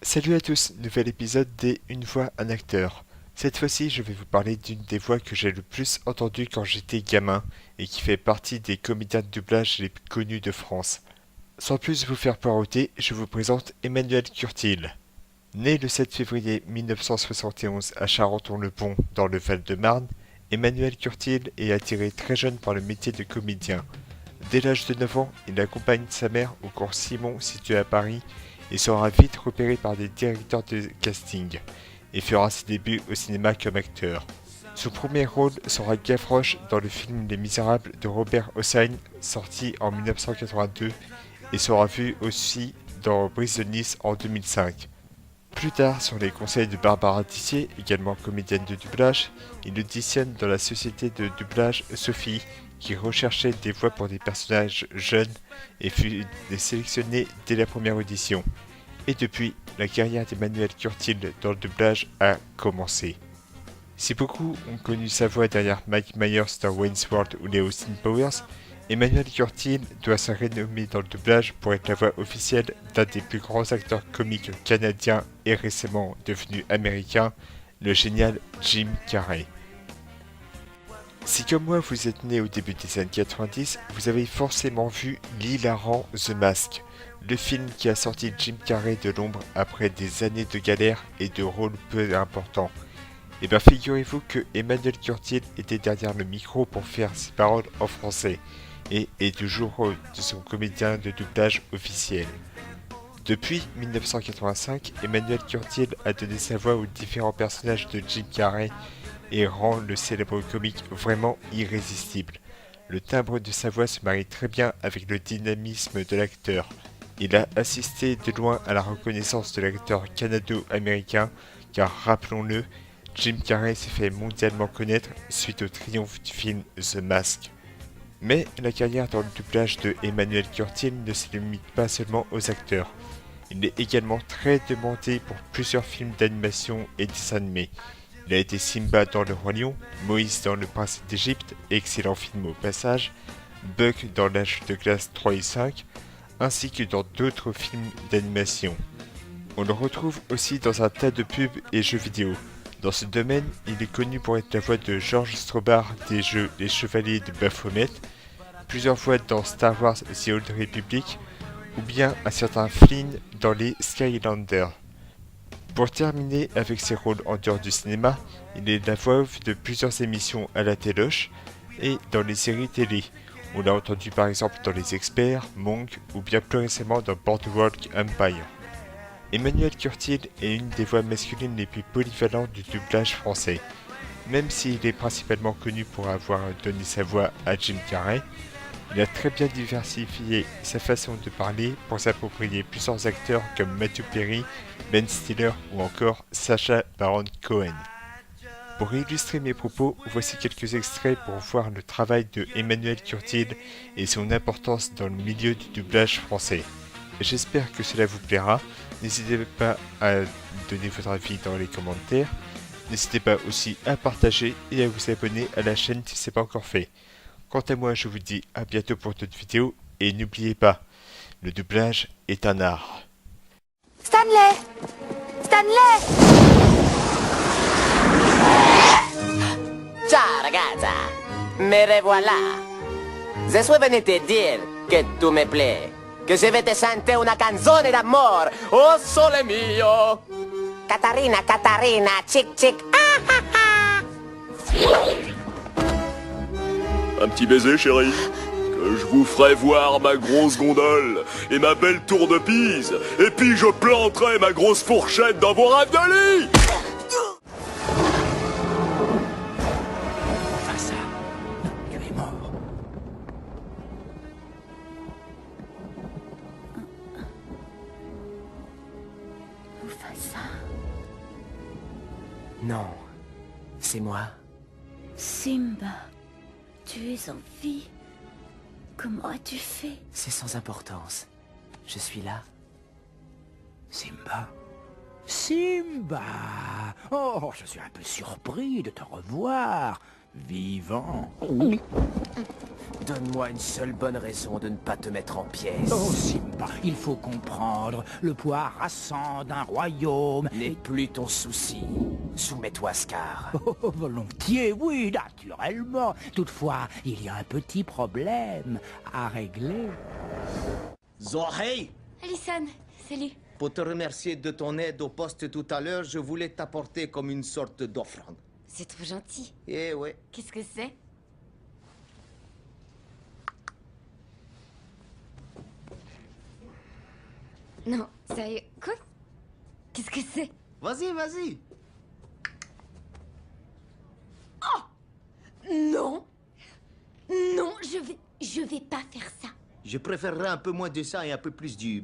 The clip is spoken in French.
Salut à tous, nouvel épisode des Une voix, un acteur. Cette fois-ci, je vais vous parler d'une des voix que j'ai le plus entendues quand j'étais gamin et qui fait partie des comédiens de doublage les plus connus de France. Sans plus vous faire poireauter, je vous présente Emmanuel Curtil. Né le 7 février 1971 à Charenton-le-Pont, dans le Val-de-Marne, Emmanuel Curtil est attiré très jeune par le métier de comédien. Dès l'âge de 9 ans, il accompagne sa mère au cours Simon situé à Paris et sera vite repéré par des directeurs de casting et fera ses débuts au cinéma comme acteur. Son premier rôle sera Gavroche dans le film Les Misérables de Robert Hossein sorti en 1982 et sera vu aussi dans Brise de Nice en 2005. Plus tard, sur les conseils de Barbara Tissier, également comédienne de doublage, il auditionne dans la société de doublage Sophie, qui recherchait des voix pour des personnages jeunes et fut sélectionné dès la première audition. Et depuis, la carrière d'Emmanuel Curtil dans le doublage a commencé. Si beaucoup ont connu sa voix derrière Mike Myers dans Wayne's World ou les Austin Powers, Emmanuel Curtil doit sa renommée dans le doublage pour être la voix officielle d'un des plus grands acteurs comiques canadiens et récemment devenu américain, le génial Jim Carrey. Si comme moi vous êtes né au début des années 90, vous avez forcément vu l'hilarant The Mask, le film qui a sorti Jim Carrey de l'ombre après des années de galère et de rôles peu importants. Et bien figurez-vous que Emmanuel Curtil était derrière le micro pour faire ses paroles en français et est toujours de son comédien de doublage officiel. Depuis 1985, Emmanuel Curtil a donné sa voix aux différents personnages de Jim Carrey et rend le célèbre comique vraiment irrésistible. Le timbre de sa voix se marie très bien avec le dynamisme de l'acteur. Il a assisté de loin à la reconnaissance de l'acteur canado-américain, car rappelons-le, Jim Carrey s'est fait mondialement connaître suite au triomphe du film The Mask. Mais la carrière dans le doublage de Emmanuel Curtil ne se limite pas seulement aux acteurs. Il est également très demandé pour plusieurs films d'animation et dessins animés. Il a été Simba dans Le Roi Lion, Moïse dans Le Prince d'Égypte, excellent film au passage, Buck dans L'Âge de glace 3 et 5, ainsi que dans d'autres films d'animation. On le retrouve aussi dans un tas de pubs et jeux vidéo. Dans ce domaine, il est connu pour être la voix de George Strobart des jeux Les Chevaliers de Baphomet, plusieurs fois dans Star Wars The Old Republic, ou bien un certain Flynn dans les Skylanders. Pour terminer avec ses rôles en dehors du cinéma, il est la voix off de plusieurs émissions à la téloche et dans les séries télé. On l'a entendu par exemple dans Les Experts, Monk ou bien plus récemment dans Boardwalk Empire. Emmanuel Curtil est une des voix masculines les plus polyvalentes du doublage français. Même s'il est principalement connu pour avoir donné sa voix à Jim Carrey, il a très bien diversifié sa façon de parler pour s'approprier plusieurs acteurs comme Matthew Perry, Ben Stiller ou encore Sacha Baron Cohen. Pour illustrer mes propos, voici quelques extraits pour voir le travail de Emmanuel Curtil et son importance dans le milieu du doublage français. J'espère que cela vous plaira. N'hésitez pas à donner votre avis dans les commentaires. N'hésitez pas aussi à partager et à vous abonner à la chaîne si ce n'est pas encore fait. Quant à moi, je vous dis à bientôt pour d'autres vidéos et n'oubliez pas, le doublage est un art. Stanley! Stanley! Ciao ragazza, me revoilà. Je suis venu te dire que tu me plais, que je vais te chanter una canzone d'amor, oh sole mio. Catarina, Catarina, chic chic, ah ah ah. Un petit baiser, chérie. Que je vous ferai voir ma grosse gondole et ma belle tour de Pise. Et puis je planterai ma grosse fourchette dans vos rêves de lit. Face à... Tu es mort. Mufasa. Non, c'est moi. Simba, tu es en vie. Comment as-tu fait? C'est sans importance. Je suis là. Simba. Simba. Oh, je suis un peu surpris de te revoir. Vivant. Donne-moi une seule bonne raison de ne pas te mettre en pièces. Oh, Simba, il faut comprendre. Le poids harassant d'un royaume N'est plus ton souci. Soumets-toi, Scar. Oh, volontiers, oui, naturellement. Toutefois, il y a un petit problème à régler. Zohei, Alison, salut. pour te remercier de ton aide au poste tout à l'heure, je voulais t'apporter comme une sorte d'offrande. C'est trop gentil. Eh ouais. Qu'est-ce que c'est? Non, sérieux. Quoi? Qu'est-ce que c'est? Vas-y, vas-y. Non! Non, je vais pas faire ça. Je préférerais un peu moins de ça et un peu plus du